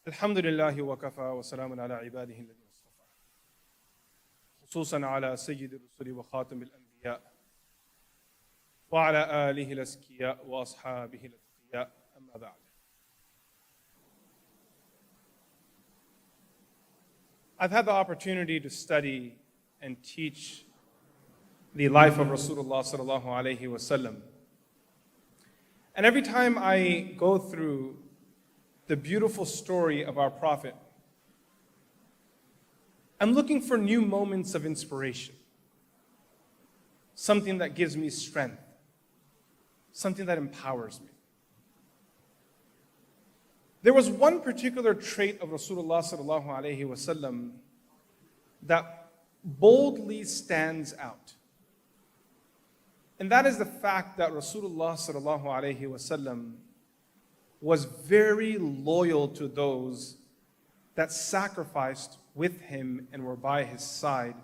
الحمد لله وكفى وسلام على عباده الذين اصطفى خصوصا على سيد الرسل وخاتم الأنبياء وعلى آله الأزكياء وأصحابه الأتقياء أما بعد. I've had the opportunity to study and teach the life of Rasulullah sallallahu alaihi wasallam. And every time I go through the beautiful story of our Prophet, I'm looking for new moments of inspiration, something that gives me strength, something that empowers me. There was one particular trait of Rasulullah sallallahu alaihi wasallam that boldly stands out. And that is the fact that Rasulullah sallallahu alaihi wasallam was very loyal to those that sacrificed with him and were by his side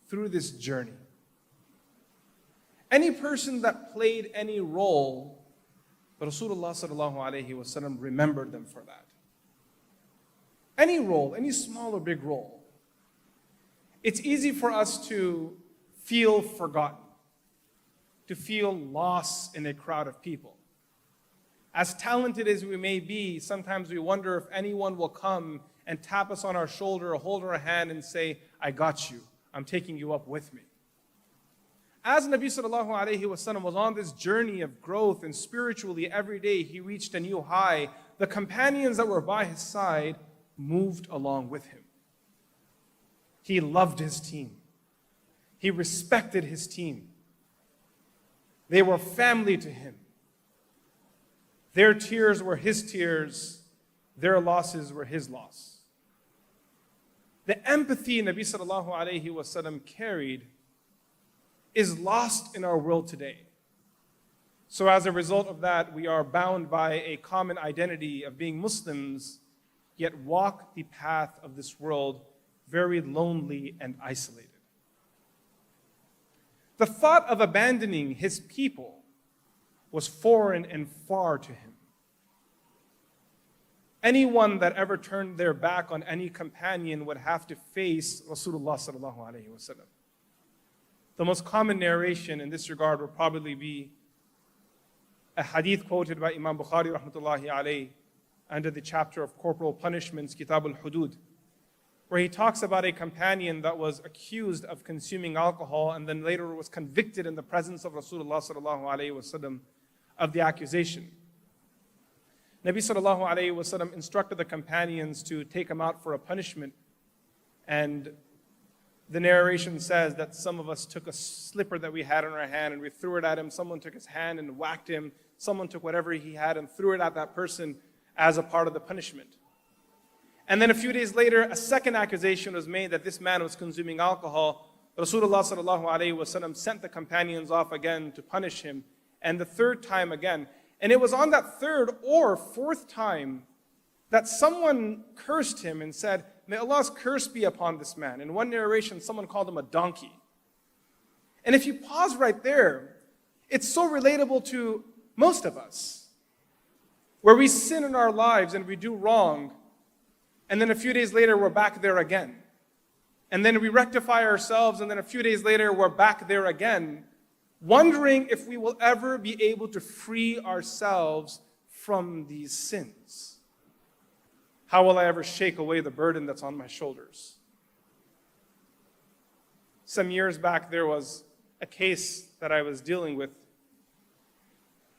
through this journey. Any person that played any role, Rasulullah sallallahu alaihi wasallam remembered them for that. Any role, any small or big role. It's easy for us to feel forgotten, to feel lost in a crowd of people. As talented as we may be, sometimes we wonder if anyone will come and tap us on our shoulder or hold our hand and say, I got you, I'm taking you up with me. As Nabi sallallahu alaihi wasallam was on this journey of growth and spiritually every day he reached a new high, the companions that were by his side moved along with him. He loved his team. He respected his team. They were family to him. Their tears were his tears. Their losses were his loss. The empathy Nabi sallallahu alaihi wasallam carried is lost in our world today. So as a result of that, we are bound by a common identity of being Muslims, yet walk the path of this world very lonely and isolated. The thought of abandoning his people was foreign and far to him. Anyone that ever turned their back on any companion would have to face Rasulullah sallallahu alaihi wasallam. The most common narration in this regard would probably be a hadith quoted by Imam Bukhari rahmatullahi alayhi under the chapter of corporal punishments, Kitab al-Hudud, where he talks about a companion that was accused of consuming alcohol and then later was convicted in the presence of Rasulullah sallallahu alaihi wasallam of the accusation. Nabi sallallahu alaihi wasallam instructed the companions to take him out for a punishment, and the narration says that some of us took a slipper that we had in our hand and we threw it at him. Someone took his hand and whacked him. Someone took whatever he had and threw it at that person as a part of the punishment. And then a few days later, a second accusation was made that this man was consuming alcohol. Rasulullah sallallahu alaihi wasallam sent the companions off again to punish him, and the third time again. And it was on that third or fourth time that someone cursed him and said, may Allah's curse be upon this man. In one narration, someone called him a donkey. And if you pause right there, it's so relatable to most of us, where we sin in our lives and we do wrong, and then a few days later, we're back there again. And then we rectify ourselves, and then a few days later, we're back there again, wondering if we will ever be able to free ourselves from these sins. How will I ever shake away the burden that's on my shoulders? Some years back, there was a case that I was dealing with.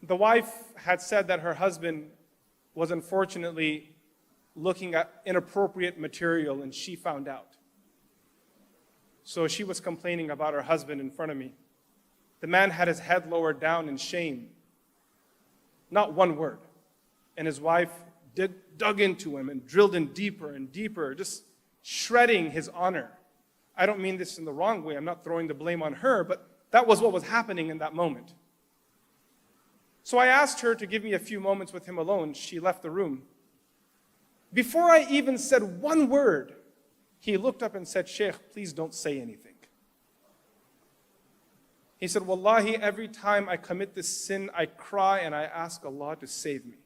The wife had said that her husband was unfortunately looking at inappropriate material, and she found out. So she was complaining about her husband in front of me. The man had his head lowered down in shame. Not one word. And his wife dug into him and drilled in deeper and deeper, just shredding his honor. I don't mean this in the wrong way. I'm not throwing the blame on her, but that was what was happening in that moment. So I asked her to give me a few moments with him alone. She left the room. Before I even said one word, he looked up and said, Sheikh, please don't say anything. He said, Wallahi, every time I commit this sin, I cry and I ask Allah to save me.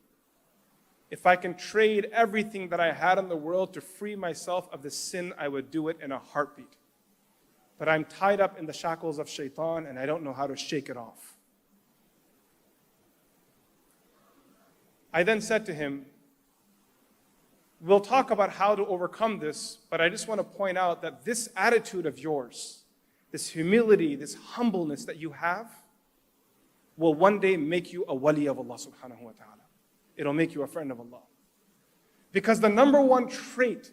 if I can trade everything that I had in the world to free myself of the sin, I would do it in a heartbeat. But I'm tied up in the shackles of shaitan and I don't know how to shake it off. I then said to him, we'll talk about how to overcome this, but I just want to point out that this attitude of yours, this humility, this humbleness that you have, will one day make you a wali of Allah subhanahu wa ta'ala. It'll make you a friend of Allah. Because the number one trait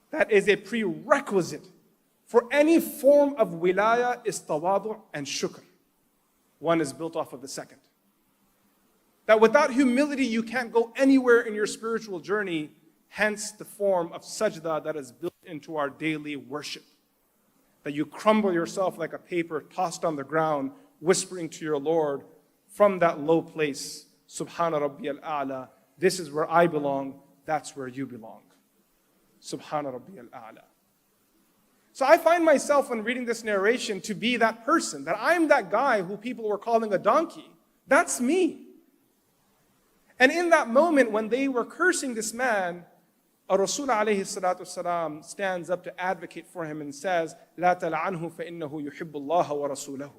that is a prerequisite for any form of wilaya is tawadu' and shukr. One is built off of the second. That without humility, you can't go anywhere in your spiritual journey, hence the form of sajda that is built into our daily worship. That you crumble yourself like a paper tossed on the ground, whispering to your Lord from that low place, Subhana Rabbiyal A'la, this is where I belong, that's where you belong. Subhana Rabbiyal A'la. So I find myself when reading this narration to be that person, that I'm that guy who people were calling a donkey. That's me. And in that moment when they were cursing this man, a Rasul alayhi salatu wasalam stands up to advocate for him and says, لا تلعنه فإنه يحب الله ورسوله.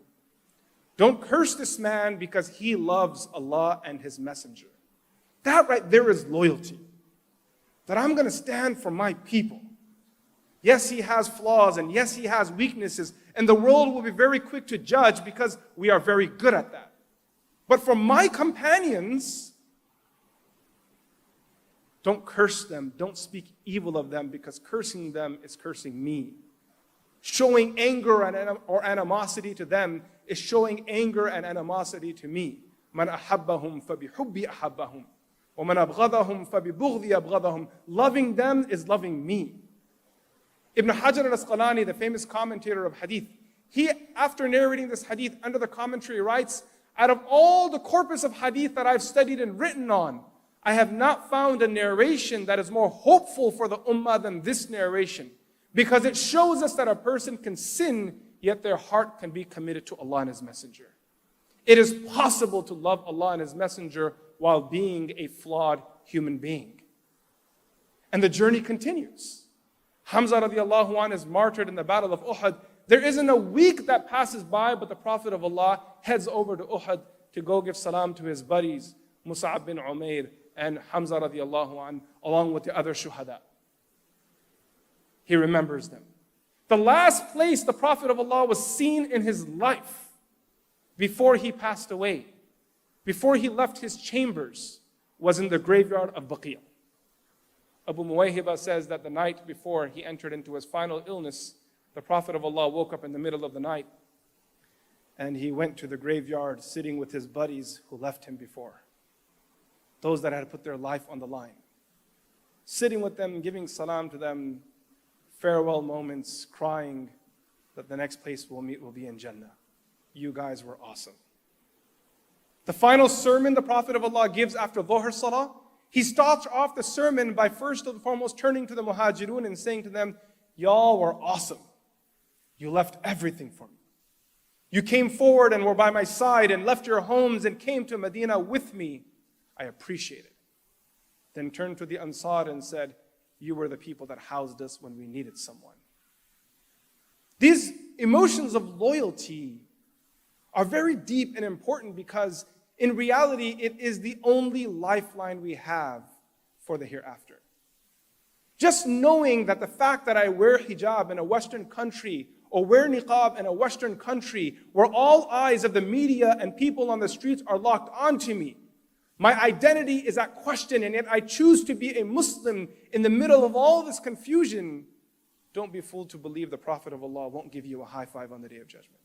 Don't curse this man because he loves Allah and His Messenger. That right there is loyalty. That I'm going to stand for my people. Yes, he has flaws and yes, he has weaknesses. And the world will be very quick to judge because we are very good at that. But for my companions, don't curse them. Don't speak evil of them because cursing them is cursing me. Showing anger or animosity to them is showing anger and animosity to me. مَنْ أَحَبَّهُمْ فَبِحُبِّ أَحَبَّهُمْ وَمَنْ أَبْغَضَهُمْ فَبِبُغْضِي أَبْغَضَهُمْ. Loving them is loving me. Ibn Hajar al-Asqalani, the famous commentator of hadith, he, after narrating this hadith under the commentary, writes, out of all the corpus of hadith that I've studied and written on, I have not found a narration that is more hopeful for the ummah than this narration. Because it shows us that a person can sin, yet their heart can be committed to Allah and His Messenger. It is possible to love Allah and His Messenger while being a flawed human being. And the journey continues. Hamza radiallahu anhu is martyred in the battle of Uhud. There isn't a week that passes by, but the Prophet of Allah heads over to Uhud to go give salam to his buddies, Mus'ab bin Umair and Hamza radiallahu anhu, along with the other shuhada. He remembers them. The last place the Prophet of Allah was seen in his life before he passed away, before he left his chambers, was in the graveyard of Baqi'. Abu Muwayhiba says that the night before he entered into his final illness, the Prophet of Allah woke up in the middle of the night and he went to the graveyard sitting with his buddies who left him before. Those that had put their life on the line. Sitting with them, giving salam to them, farewell moments, crying that the next place we'll meet will be in Jannah. You guys were awesome. The final sermon the Prophet of Allah gives after Dhuhr Salah, he starts off the sermon by first and foremost turning to the Muhajirun and saying to them, y'all were awesome. You left everything for me. You came forward and were by my side and left your homes and came to Medina with me. I appreciate it. Then turned to the Ansar and said, you were the people that housed us when we needed someone. These emotions of loyalty are very deep and important because in reality, it is the only lifeline we have for the hereafter. Just knowing that the fact that I wear hijab in a Western country or wear niqab in a Western country where all eyes of the media and people on the streets are locked onto me, my identity is at question, and yet I choose to be a Muslim in the middle of all this confusion. Don't be fooled to believe the Prophet of Allah won't give you a high five on the Day of Judgment.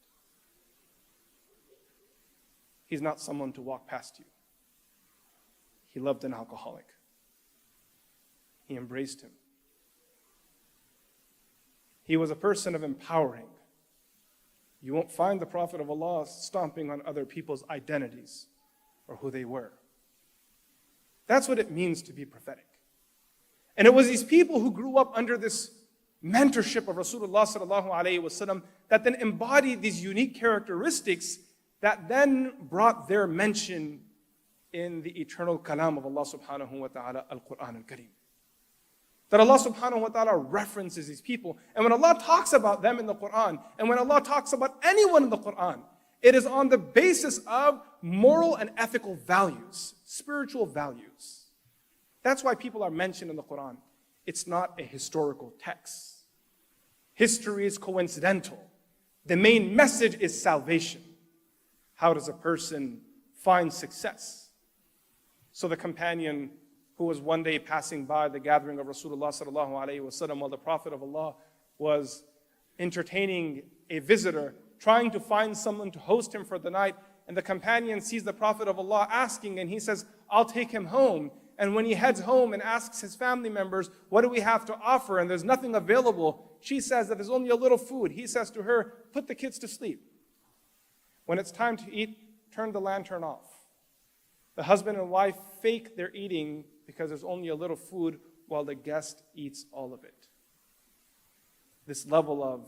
He's not someone to walk past you. He loved an alcoholic. He embraced him. He was a person of empowering. You won't find the Prophet of Allah stomping on other people's identities or who they were. That's what it means to be prophetic. And it was these people who grew up under this mentorship of Rasulullah sallallahu alaihi wasallam that then embodied these unique characteristics that then brought their mention in the eternal kalam of Allah subhanahu wa ta'ala, al-Qur'an al-Kareem. That Allah subhanahu wa ta'ala references these people. And when Allah talks about them in the Qur'an, and when Allah talks about anyone in the Qur'an, it is on the basis of moral and ethical values, spiritual values. That's why people are mentioned in the Qur'an. It's not a historical text. History is coincidental. The main message is salvation. How does a person find success? So the companion who was one day passing by the gathering of Rasulullah sallallahu alaihi wasallam while the Prophet of Allah was entertaining a visitor, trying to find someone to host him for the night, and the companion sees the Prophet of Allah asking, and he says, I'll take him home. And when he heads home and asks his family members, what do we have to offer? And there's nothing available. She says that there's only a little food. He says to her, put the kids to sleep. When it's time to eat, turn the lantern off. The husband and wife fake their eating because there's only a little food while the guest eats all of it. This level of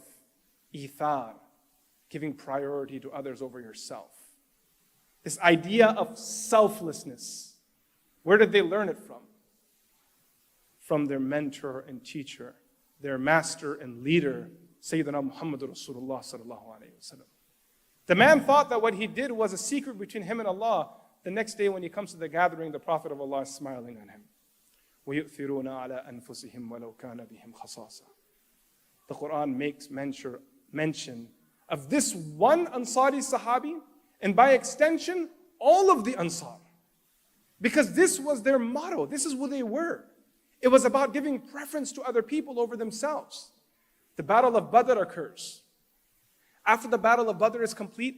ithar, giving priority to others over yourself. This idea of selflessness. Where did they learn it from? From their mentor and teacher, their master and leader, Sayyidina Muhammad Rasulullah sallallahu alayhi wa sallam. The man thought that what he did was a secret between him and Allah. The next day when he comes to the gathering, the Prophet of Allah is smiling on him. وَيُؤْثِرُونَ عَلَىٰ أَنفُسِهِمْ وَلَوْ كَانَ بِهِمْ خَصَاصَةٌ. The Qur'an makes mention of this one Ansari Sahabi, and by extension, all of the Ansar. Because this was their motto. This is who they were. It was about giving preference to other people over themselves. The Battle of Badr occurs. After the Battle of Badr is complete,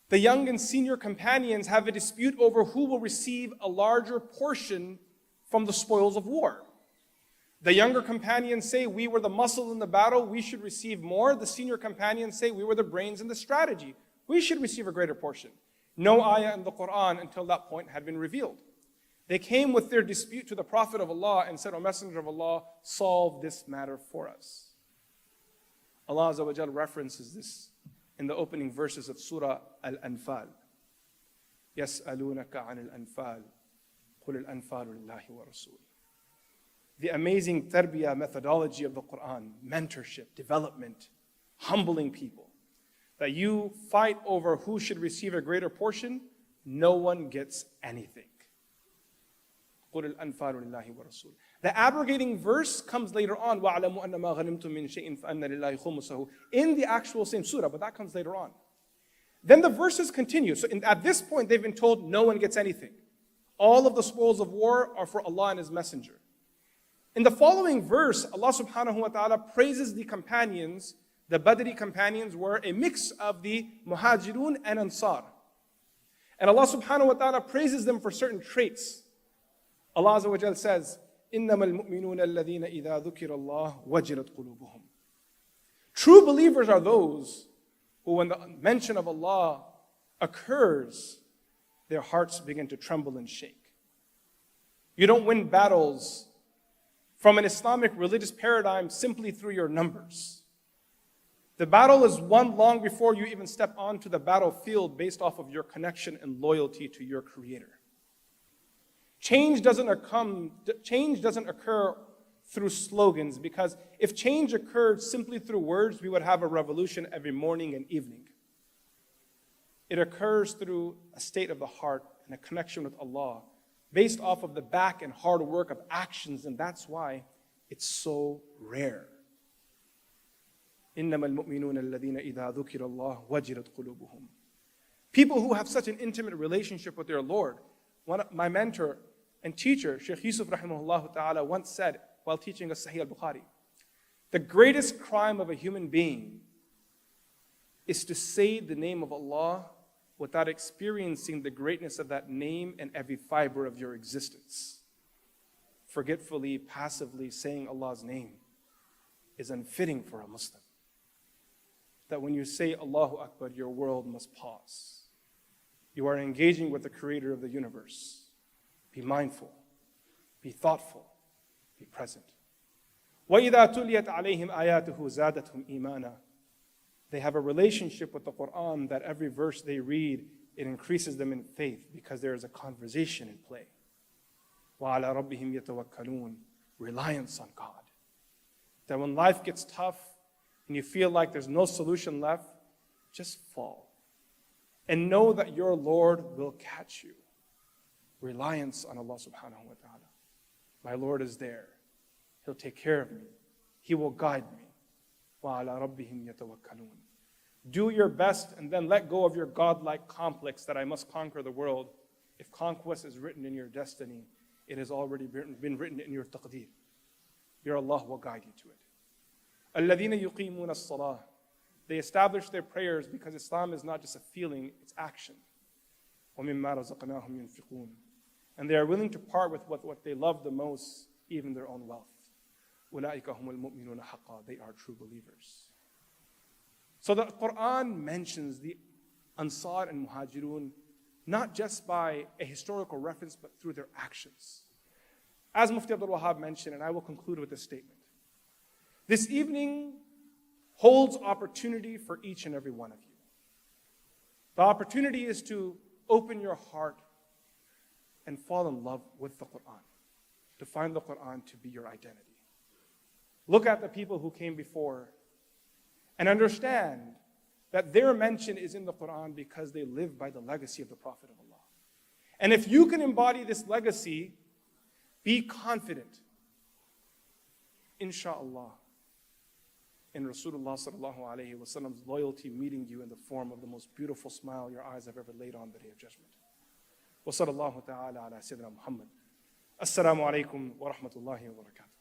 the young and senior companions have a dispute over who will receive a larger portion from the spoils of war. The younger companions say, we were the muscle in the battle, we should receive more. The senior companions say, we were the brains in the strategy, we should receive a greater portion. No ayah in the Qur'an until that point had been revealed. They came with their dispute to the Prophet of Allah and said, O Messenger of Allah, solve this matter for us. Allah Azza wa Jal references this in the opening verses of Surah Al-Anfal. يَسْأَلُونَكَ عَنِ الْأَنفَالِ قُلِ الْأَنفَالُ لِلَّهِ وَرَسُولِهِ. The amazing tarbiyah methodology of the Qur'an, mentorship, development, humbling people. That you fight over who should receive a greater portion, no one gets anything. قُلِ الْأَنفَالُ لِلَّهِ وَرَسُولِهِ. The abrogating verse comes later on, وَعْلَمُوا أَنَّ مَا غَنِمْتُم مِّن شَيْءٍ فَأَنَّ لِلَّهِ خُمُسَهُ, in the actual same surah, but that comes later on. Then the verses continue. So at this point, they've been told no one gets anything. All of the spoils of war are for Allah and His Messenger. In the following verse, Allah subhanahu wa ta'ala praises the companions. The Badri companions were a mix of the Muhajirun and Ansar. And Allah subhanahu wa ta'ala praises them for certain traits. Allah Azza wa Jal says, إِنَّمَا الْمُؤْمِنُونَ الَّذِينَ إِذَا ذُكِرَ اللَّهُ وَجِلَتْ قُلُوبُهُم. True believers are those who, when the mention of Allah occurs, their hearts begin to tremble and shake. You don't win battles from an Islamic religious paradigm simply through your numbers. The battle is won long before you even step onto the battlefield based off of your connection and loyalty to your Creator. Change doesn't occur through slogans, because if change occurred simply through words, we would have a revolution every morning and evening. It occurs through a state of the heart and a connection with Allah, based off of the back and hard work of actions, and that's why it's so rare. إِنَّمَا الْمُؤْمِنُونَ الَّذِينَ إِذَا ذُكِرَ اللَّهُ وَجِلَتْ قُلُوبُهُم. People who have such an intimate relationship with their Lord. My mentor and teacher, Shaykh Yusuf rahimahullah ta'ala, once said while teaching us Sahih al-Bukhari, the greatest crime of a human being is to say the name of Allah without experiencing the greatness of that name in every fiber of your existence. Forgetfully, passively saying Allah's name is unfitting for a Muslim. That when you say Allahu Akbar, your world must pause. You are engaging with the Creator of the universe. Be mindful, be thoughtful, be present. وَإِذَا تُلِيَتْ عَلَيْهِمْ آيَاتُهُ زَادَتْهُمْ إِيمَانًا. They have a relationship with the Qur'an that every verse they read it increases them in faith because there is a conversation in play. وَعَلَىٰ رَبِّهِمْ يَتَوَكَّلُونَ, reliance on God. That when life gets tough and you feel like there's no solution left, just fall. And know that your Lord will catch you. Reliance on Allah subhanahu wa ta'ala. My Lord is there. He'll take care of me. He will guide me. وَعَلَىٰ رَبِّهِمْ يَتَوَكَّلُونَ. Do your best and then let go of your godlike complex that I must conquer the world. If conquest is written in your destiny, it has already been written in your taqdeer. Your Allah will guide you to it. الَّذِينَ يُقِيمُونَ الصَّلَاةِ. They establish their prayers because Islam is not just a feeling, it's action. وَمِمَّا رَزَقْنَاهُمْ يُنْفِقُونَ. And they are willing to part with what they love the most, even their own wealth. أُولَٰئِكَ هُمُ الْمُؤْمِنُونَ حَقًّا. They are true believers. So the Qur'an mentions the Ansar and Muhajirun not just by a historical reference, but through their actions. As Mufti Abdul Wahab mentioned, and I will conclude with this statement, this evening holds opportunity for each and every one of you. The opportunity is to open your heart and fall in love with the Qur'an, to find the Qur'an to be your identity. Look at the people who came before and understand that their mention is in the Qur'an because they live by the legacy of the Prophet of Allah. And if you can embody this legacy, be confident, inshaAllah, in Rasulullah sallallahu alayhi wa sallam's loyalty meeting you in the form of the most beautiful smile your eyes have ever laid on the Day of Judgment. Wa sallallahu ta'ala ala Sayyidina Muhammad. Assalamu alaikum wa rahmatullahi wa barakatuh.